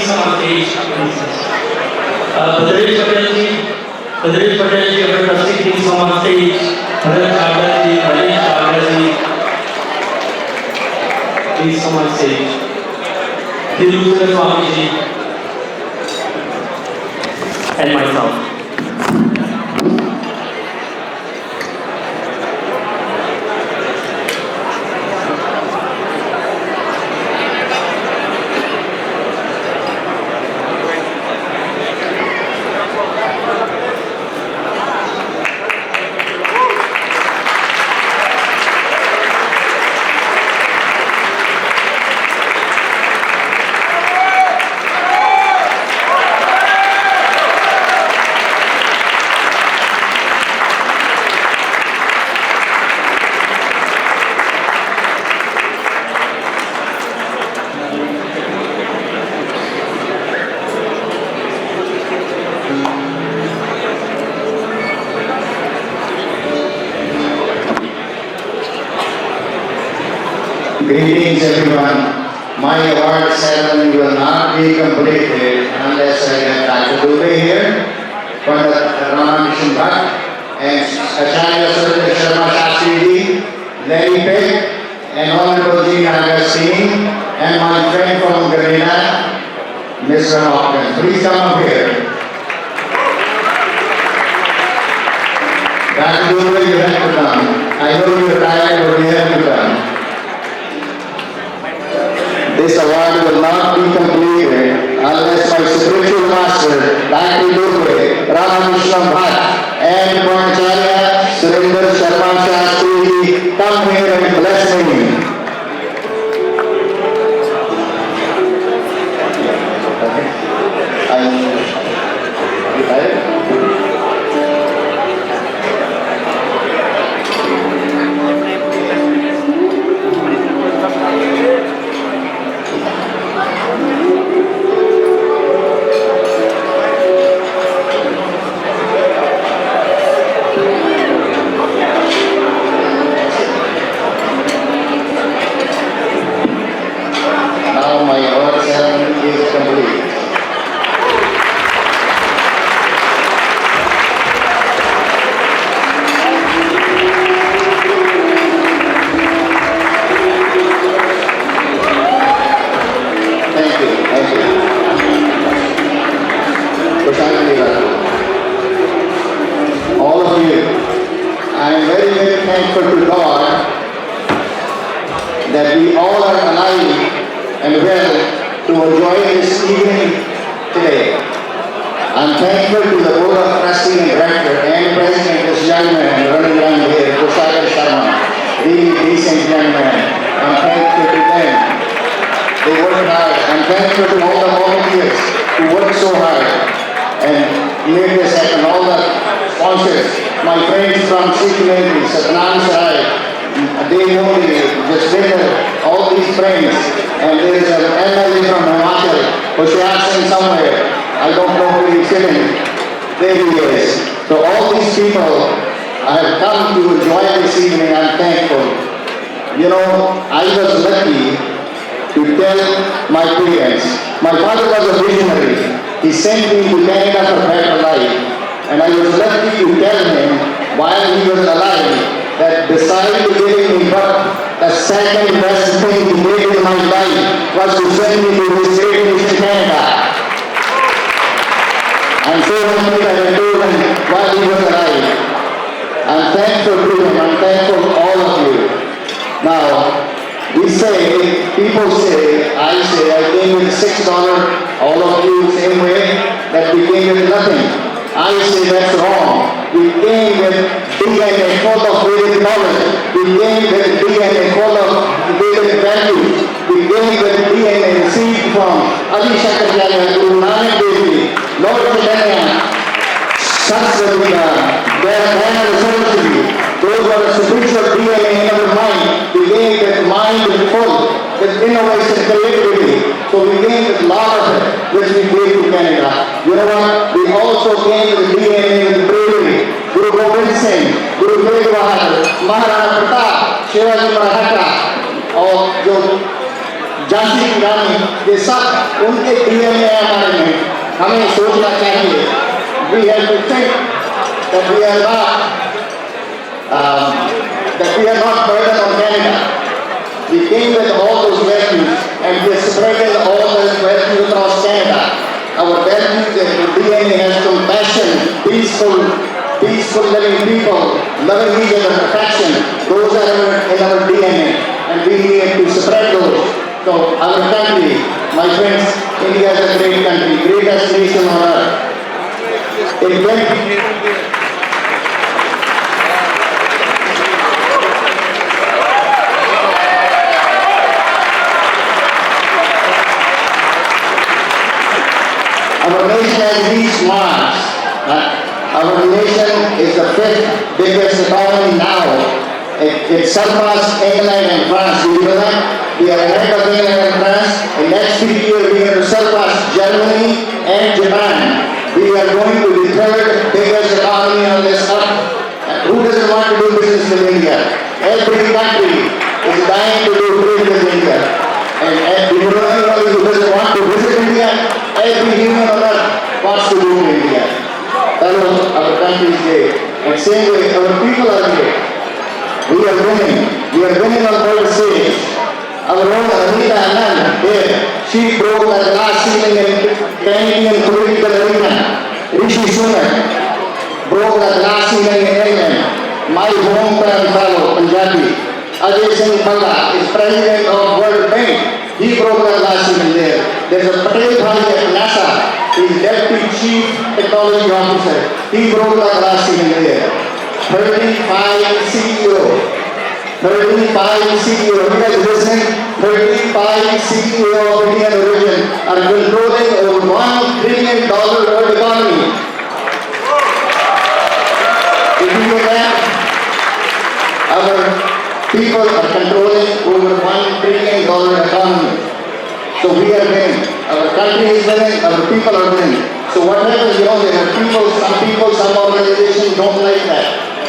please come on stage. Bhadresh Patel ji, our trustee, please come on stage. Sharda ji, Sharda ji, please come on stage. Dilukar Swami ji, and myself. Greetings everyone. My award ceremony will not be completed unless I get Dr. Dubey here, Pandit Ramakrishnan Bhatt, and Acharya Surya Sharma Shastri ji, Larry Peck, and Honorable G. Nagar Singh, and my friend from Grenada, Mr. Hopkins. Please come up here. Dr. Dubey, you have to come. I know you're tired, but you have to come. This award will not be completed unless my spiritual master, Dr. Dubey, Ramakrishnan Bhatt, and Acharya Surya Sharma Shastri come here and bless me. All of you, I am very, very thankful to God that we all are alive and well to enjoy this evening today. I am thankful to the Board of Trustees and Director and President, this young man running around here, Prasher Sharma, really decent young man. I am thankful to them. They work hard. I am thankful to all the volunteers who work so hard and made this happen. All the sponsors, my friends from CHCC, Satnam Sarai, they know me, Jaswinder, all these friends, and there is an MLA from Himachal, Hoshiar Singh somewhere, I don't know who he's sitting, there he is. So all these people, I have come to enjoy this evening, I'm thankful. You know, I was lucky to tell my parents. My father was a visionary. He sent me to Canada for better life. And I was lucky to tell him while he was alive that besides giving me birth, the second best thing he did in my life was to send me to his great nation Canada. I'm so happy that I told him while he was alive. I'm thankful to him. I'm thankful to all of you. Now, we say, people say, I came with $6, all of you same way, that we came with nothing. I say that's wrong. We came with DNA full of Vedic knowledge. We came with DNA full of Vedic values. We came with DNA received from Adi Shakaracharya, Guru Nanak Dev Ji, Lord Chaitanya, Saraswati, Dayana Saraswati. Those are the spiritual DNA in our mind. We came with mind full, with innovation, creativity. So we came with a lot of it, which we gave to Canada. You know what? We also came with DNA with bravery. Guru Gobind Singh, Guru Tegh Bahadur, Maharana Pratap, Shivaji Maratha, और जो झांसी की रानी, ये सब उनके DNA है हमारे में. हमें सोचना चाहिए. We have to think that we are not burdened on Canada. We came with all those values and we are spreading all those values across Canada. Our values and DNA has compassion, peaceful living people, loving each other, affection. Those are in our DNA and we need to spread those. So our country, my friends, India is a great country, greatest nation on earth. Our nation has reached Mars. Our nation is the fifth biggest economy now. It surpassed England and France. Do you know that? We are ahead of England and France. In next 3 years, we are going to surpass Germany and Japan. We are going to be third biggest economy on this earth. Who doesn't want to do business with India? Every country is dying to do business with India. And if you know anybody who doesn't want to visit India, every human on earth wants to do India. Hello, our country is great. And same way, our people are great. We are winning. We are winning on both sides. Our own Anita Anand here, she broke the glass ceiling in Canadian political arena. Rishi Sunak broke the glass ceiling in England. My hometown fellow, Punjabi, Ajay Singh Banga is president of World Bank. He broke the glass ceiling there. There's a Patel Bhai at NASA. He's deputy chief technology officer. He broke the glass ceiling there. 35 CEO. 35 CEO. You guys listening? 35 CEO of Indian origin are controlling over $1 trillion world economy. Did you know that? Our people are controlling over $1 trillion economy. So we are winning. Our country is winning. Our people are winning. So what happens, there are some organizations don't like that.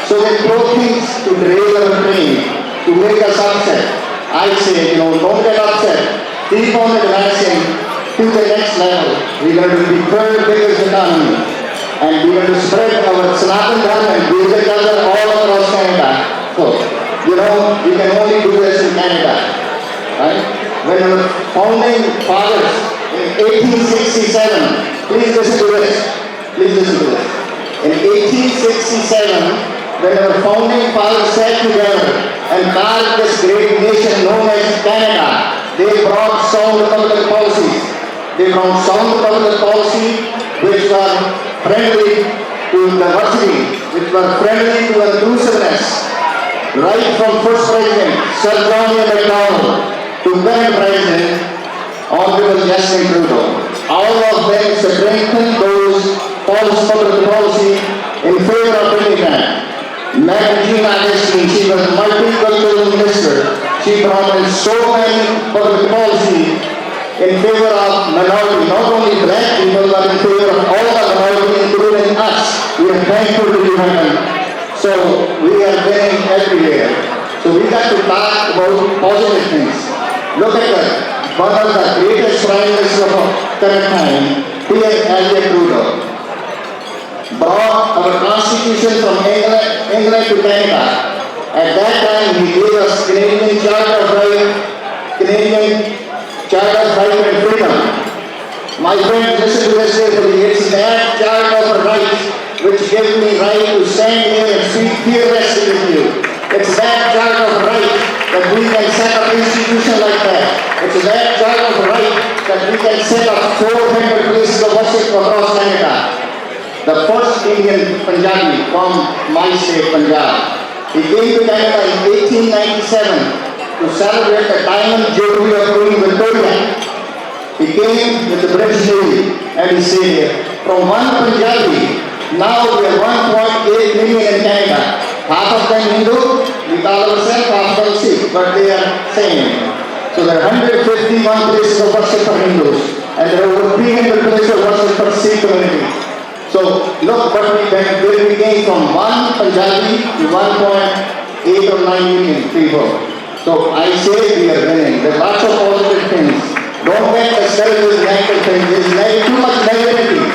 So they throw things to derail our train, to make us upset. I say, don't get upset. Keep on advancing to the next level. We're going to be third biggest economy. And we're going to spread our Sanatan Dharma and build each other all across Canada. So, we can only do this in Canada. Right? When our founding fathers in 1867, please listen to this. In 1867, when our founding fathers sat together and carved this great nation known as Canada, they brought sound public policies. They brought sound public policy which were friendly to diversity, which were friendly to inclusiveness. Right from first president, Sir John A. Macdonald, to current president, Honorable Justin Trudeau. All of them strengthened those public policy in favor of India. Madam Gina Destiny, she was multicultural minister. She brought in so many public policy in favor of minority, not only black people, but in favor of all the minority, including us. We are thankful to you, madam. So we are winning everywhere. So we got to talk about positive things. Look at one of the greatest prime ministers of current time, Laj Prasher, brought our constitution from England to Canada. At that time, he gave us Canadian Charter of Right and Freedom. My friends, listen to this carefully. It's that Charter of Rights which gives me right to stand here and speak fearlessly with you. It's that Charter of Right that we can set up institutions like that. It's that Charter of Right that we can set up 400 places of worship across Canada. The first Indian Punjabi from my state, Punjab. He came to Canada in 1897 to celebrate the Diamond Jubilee of Queen Victoria. He came with the British Navy and he stayed here. From one Punjabi, now we are 1.8 million in Canada. Half of them Hindu, we call ourselves, half of them Sikh, but they are same. So there are 151 places of worship for Hindus and there are over 300 places of worship for Sikh community. So look what where we came from one Punjabi to 1.8 or 9 million people. So I say we are winning. There are lots of positive things. Don't get discouraged with negative things. There's too much negativity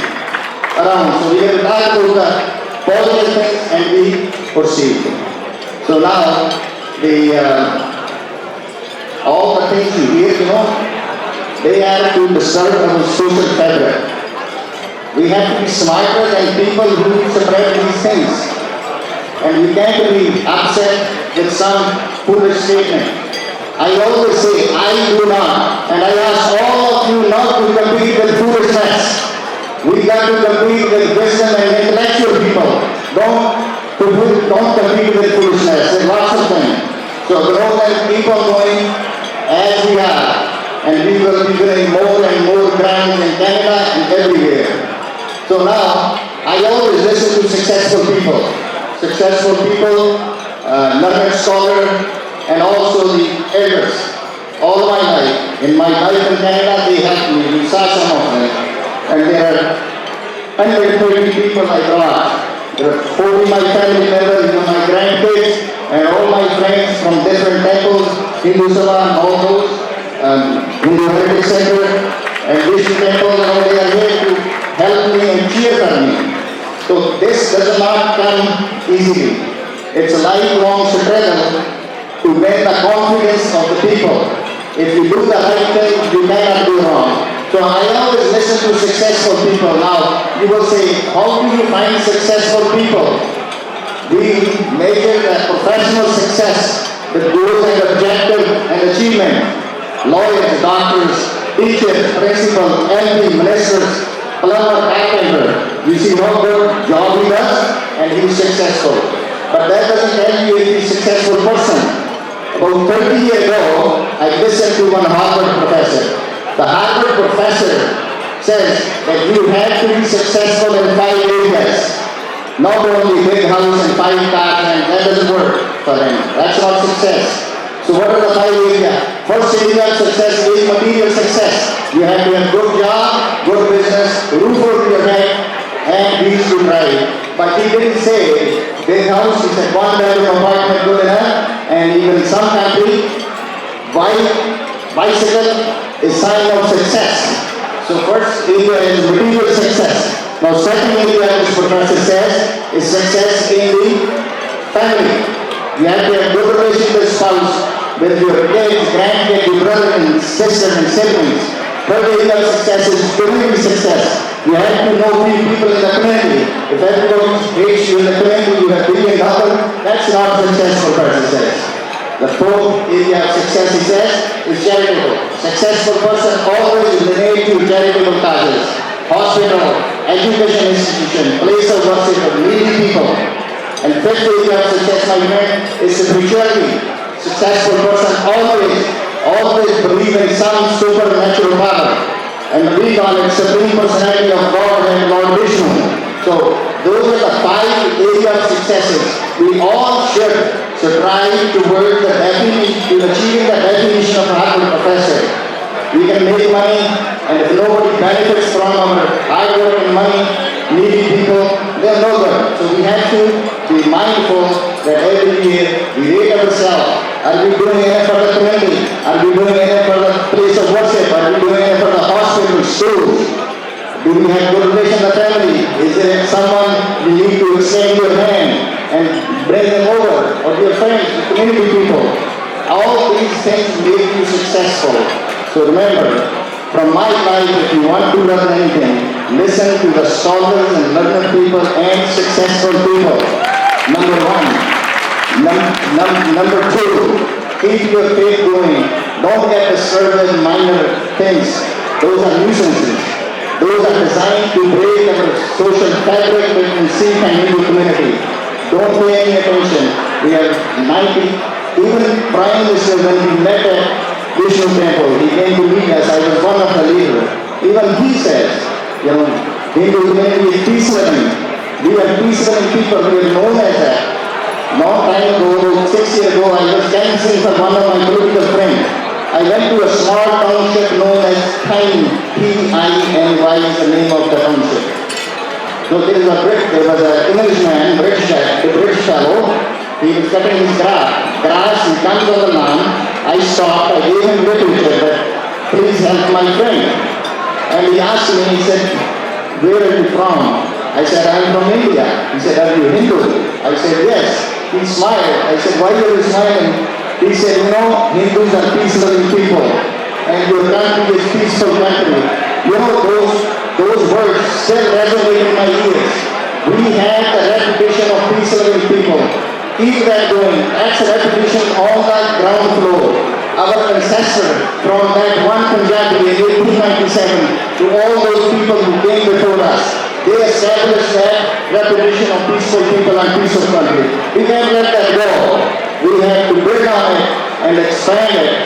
around. So we have to talk about the positive things and we proceed. So now, all the things you hear, they have to disturb our social fabric. We have to be smarter than people who spread these things. And we can't be upset with some foolish statement. I always say, I do not. And I ask all of you not to compete with foolishness. We got to compete with wisdom and intellectual people. Don't compete with foolishness. There's lots of things. So keep on going as we are. And we will be winning more and more ground in Canada and everywhere. So now, I always listen to successful people. Successful people, learned scholar, and also the elders. All my life, in my life in Canada, they helped me. We saw some of them. And there are 130 people I brought. There are 40 my family members, my grandkids, and all my friends from different temples, Hindu Sabha and all those, Hindu Heritage Center, and Vishnu temples, and all they are here to help me and cheer for me. So this does not come easily. It's a lifelong struggle to win the confidence of the people. If you do the right thing, you cannot do wrong. So I always listen to successful people. Now, you will say, how do you find successful people? We measure the professional success, the goals and objective and achievement. Lawyers, doctors, teachers, principals, MP, ministers, plumber, carpenter. You see how good job he does and he's successful. But that doesn't tell you if he's a successful person. About 30 years ago, I listened to one Harvard professor. The Harvard professor says that you have to be successful in 5 areas. Not only big house and 5 cars, and that doesn't work for them. That's not success. So what are the 5 areas? First area of success is material success. You have to have good job, good business, roof over your head, and wheels to drive. But he didn't say big house, he said 1-bedroom apartment good enough, and even some country, bicycle is sign of success. So first area is material success. Now second area, this professor says, is success in the family. You have to have good relationship with spouse, with your kids, grandkids, your brother and sister and siblings. Third area of success is community success. You have to know people in the community. If everybody hates you in the community, you have billion dollars, that's not successful, person says. The fourth area of success, he says, is charitable. Successful person always donate to charitable causes. Hospital, education institution, place of worship of needy people. And fifth area of success, my friend, is spirituality. Successful person always believe in some supernatural power. And we call it Supreme Personality of God and Lord Vishnu. So those are the 5 areas of successes. We all should strive towards achieving the definition of Harvard professor. We can make money, and if nobody benefits from our hard work and money, needy people, they're no good. So we have to be mindful that every year we rate ourselves. Are we doing enough for the community? Are we doing enough for the place of worship? Are we doing enough for the hospital, schools? Do we have good relation in the family? Is there someone you need to extend your hand and bring them over? Or your friends, your community people? All these things make you successful. So remember, from my life, if you want to learn anything, listen to the scholars and learned people and successful people. Number 1. Number 2, keep your faith going. Don't get disturbed with minor things. Those are nuisances. Those are designed to break our social fabric between Sikh and Hindu community. Don't pay any attention. We have 90, even Prime Minister, when we met at Vishnu Temple, he came to meet us. I was one of the leaders. Even he says, Hindu community is peace-loving. We are peace-loving people. We are known as that. Long time ago, 6 years ago, I was canvassing for one of my political friends. I went to a small township known as Tiny, T-I-N-Y is the name of the township. So there was an Englishman, British fellow, He was cutting his grass, he comes on the lawn. I stopped, I gave him literature that please help my friend. And he asked me, he said, where are you from? I said, I'm from India. He said, are you Hindu? I said, yes. He smiled. I said, why are you smiling? He said, you know, Hindus are peace-loving people. And your country is peaceful country. You know, those words still resonate in my ears. We have the reputation of peace-loving people. Keep that going. That's a reputation on the ground floor. Our ancestors from that one Punjabi in 1897 to all those people who came before us, they established that reputation of peaceful people and peaceful country. We can't let that go. We have to build on it and expand it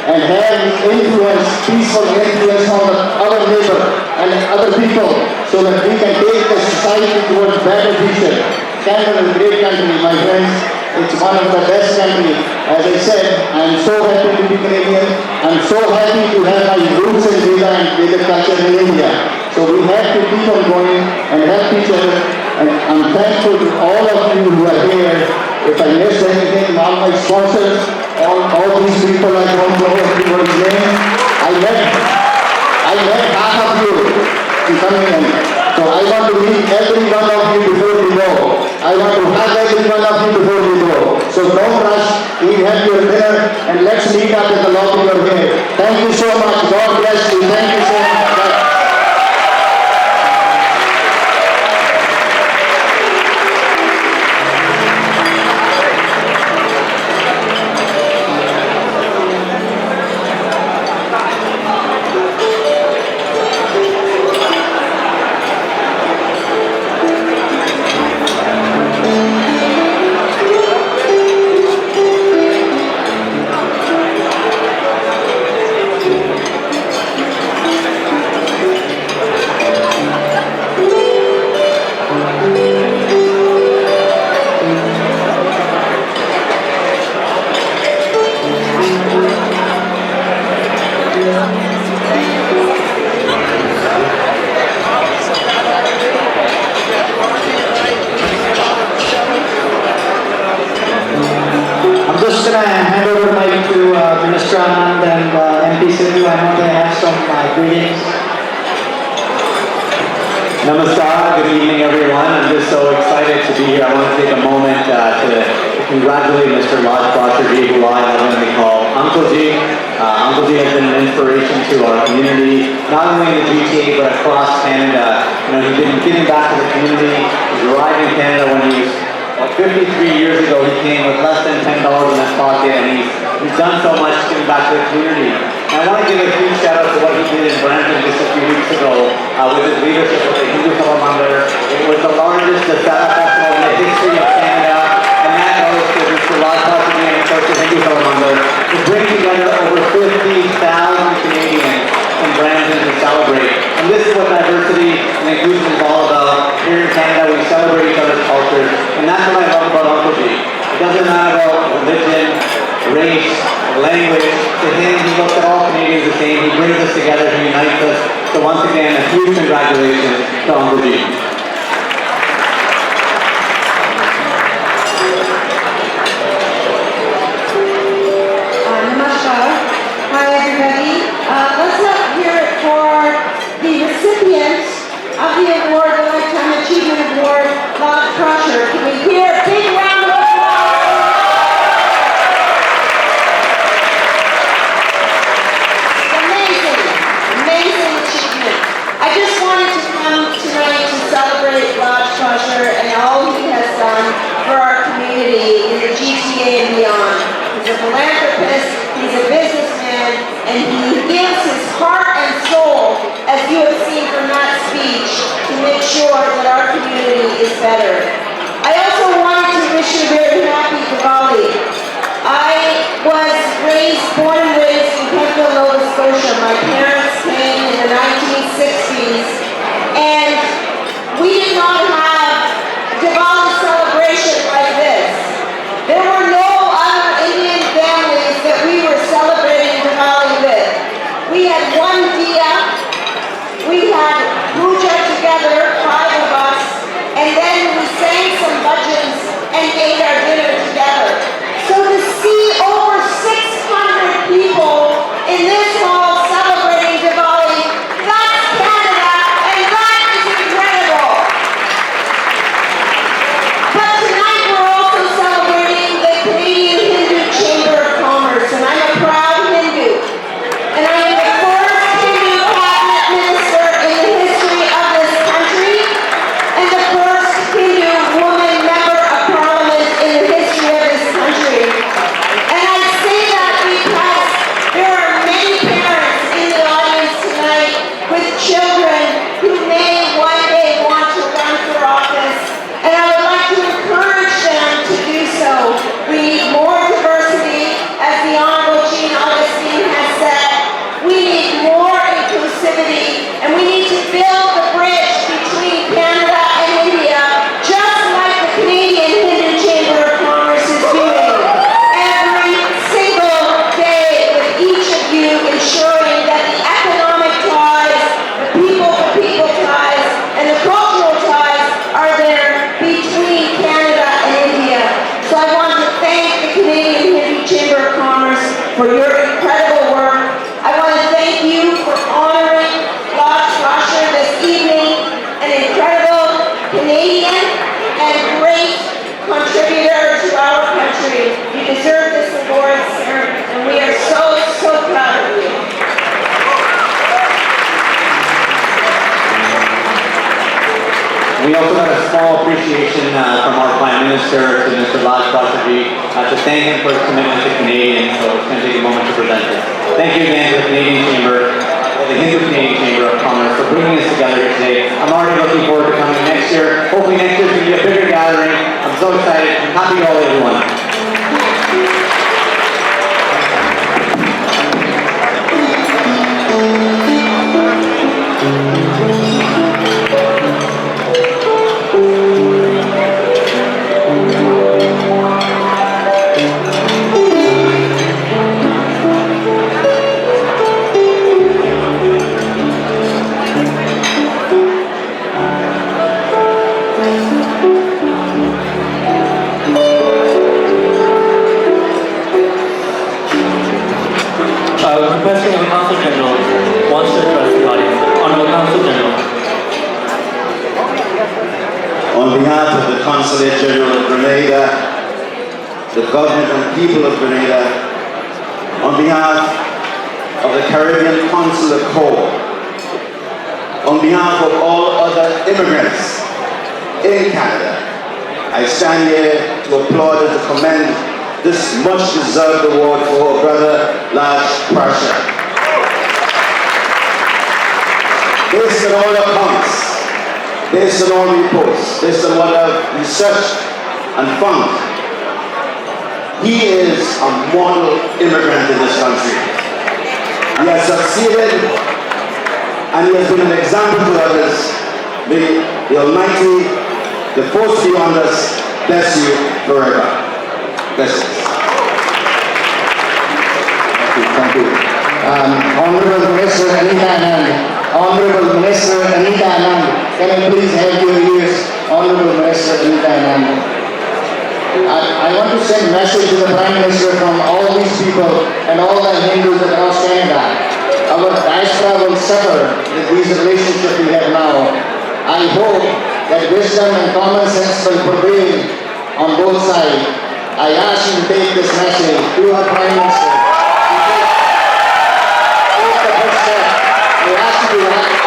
and have influence, peaceful influence on our neighbor and other people so that we can take the society towards a better future. Canada is a great country, my friends. It's one of the best countries. As I said, I'm so happy to be Canadian. I'm so happy to have my roots in Veda and Vedic culture in India. So we have to keep on going and help each other. And I'm thankful to all of you who are here. If I missed anything, all my sponsors, all these people I don't know everybody's name. I met half of you in coming in. So I want to meet every one of you before we go. I want to hug every one of you before we go. So don't rush, we have your dinner and let's meet up in the lobby over here. Thank you so much. God bless you. Thank you so much. Namaskar, good evening everyone. I'm just so excited to be here. I want to take a moment to congratulate Mr. Laj Prasher, who I lovingly call Uncle Ji. Uncle Ji has been an inspiration to our community, not only in the GTA but across Canada. You know, he's been giving back to the community. He's arrived in Canada when he was 53 years ago. He came with less than $10 in his pocket, and he's done so much giving back to the community. And I want to give a huge shout out to what he did in Brampton just a few weeks ago with his leadership with the Hindu Summer Mandir. It was the largest dussehra festival in the history of Canada, and that goes to Mr. Laj Prasher and of course the Hindu Summer Mandir to bring together over 50,000 Canadians in Brampton to celebrate. And this is what diversity and inclusion is all about. Here in Canada, we celebrate each other's cultures, and that's what I love about Uncle G. It doesn't matter about religion, race, language. To him, he looks at all Canadians the same. He brings us together, he unites us. So once again, a huge congratulations to Uncle G. Namaskar. Hi everybody. Let's hear it for the recipient of the award, the Lifetime Achievement Award, Laj Prasher. Can we hear a big round of applause? Amazing achievement. I just wanted to come tonight to celebrate Laj Prasher and all he has done for our community in the GTA and beyond. He's a philanthropist, he's a businessman, and he gives his heart and soul, as you have seen from that speech, to make sure that our community is better. I also wanted to wish you a very happy Diwali. I was born and raised in Penfield, Nova Scotia. My parents came in the 1960s, and we did not have Diwali celebration like this. There were no other Indian families that we were celebrating Diwali with. We had one diya, we had puja together, 5 of us, and then we sang some bhajans and ate our dinner together. We also got a small appreciation from our Prime Minister to Mr. Laj Prasher to thank him for his commitment to Canadians, so it's going to take a moment to present it. Thank you again to the Canadian Chamber, the Hindu Canadian Chamber of Commerce for bringing us together here today. I'm already looking forward to coming next year. Hopefully next year is going to be a bigger gathering. I'm so excited. Happy Holi, everyone. Requesting our Council General wants to address the audience. Honorable Council General. On behalf of the Consulate General of Grenada, the government and people of Grenada, on behalf of the Caribbean Consular Corps, on behalf of all other immigrants in Canada, I stand here to applaud and to commend this much-deserved award for our brother Laj Prasher. Based on all accounts, based on all reports, based on what I've researched and found, he is a model immigrant in this country. He has succeeded and he has been an example to others. May the Almighty, the force beyond us, bless you forever. Bless you. Thank you. Honorable Minister Anita Anand, Honorable Minister Anita Anand, can I please have your ears, Honorable Minister Anita Anand. I want to send a message to the Prime Minister from all these people and all the Hindus across Canada. Our diaspora will suffer with these relationships we have now. I hope that wisdom and common sense will prevail on both sides. I ask you to take this message to our Prime Minister. Take the first step.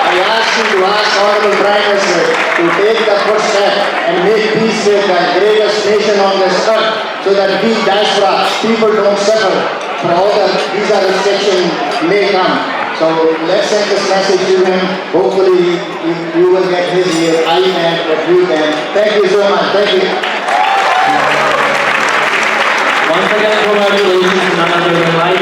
I ask you to ask Honorable Prime Minister to take the first step and make peace with the greatest nation on this earth so that we diaspora people don't suffer for all the visa restrictions may come. So let's send this message to him. Hopefully you will get his ear. I can, but you can. Thank you so much. Thank you. Once again, congratulations to none other than Laj